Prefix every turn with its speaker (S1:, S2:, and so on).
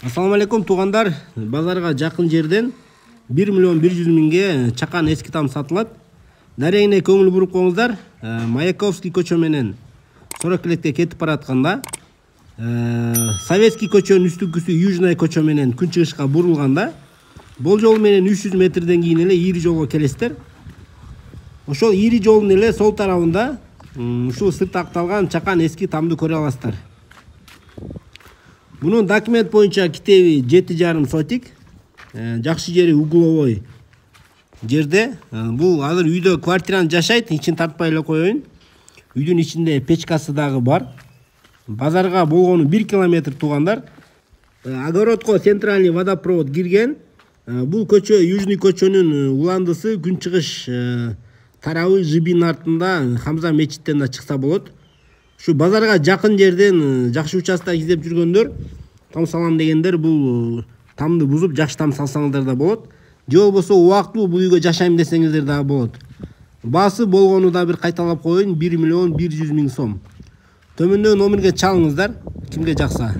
S1: Assalamu алейкум туугандар. Базарга жакын жерден 1 миллион 100 миңге чакан эски там сатылат. Дарегине көңүл буруп коңуздар. Маяковский көчө менен Сороклекке кетип баратканда, Советский көчөнүн үстүңкүсү Южный көчө менен күн чыгышка бурулганда, бул жол менен 300 метрден кийин эле ири жолго келесиздер. Ошол ири жолдун эле сол тарабында ушул сырт акталган чакан эски тамды көрө аласыздар. Bunun документ боюнча китеби 7,5 сотик. Жакшы жери угловой жерде. Бул азыр үйдө квартираны жашайт, ичин тартпай эле коеюн. Үйдүн ичинде печкасы дагы бар. Базарга болгону 1 километр туугандар. Огородко центральный водопровод кирген. Бул көчө Южный көчөнүн уландысы күн чыгыш тарабы Жибин артында Хамза мечиттен да чыкса болот. Şu базарга жакын жерден жакшы участок издеп жүргөндөр, там салам дегендер бул тамды бузуп жакшы там салсаңыздар да болот. Же болбосо убактылуу бул үйгө жашайм десеңиздер да болот. Баасы болгону да бир кайталап коеюн, 1 миллион 100 миң сом. Төмөндөгү номерге чалыңыздар, кимге жакса.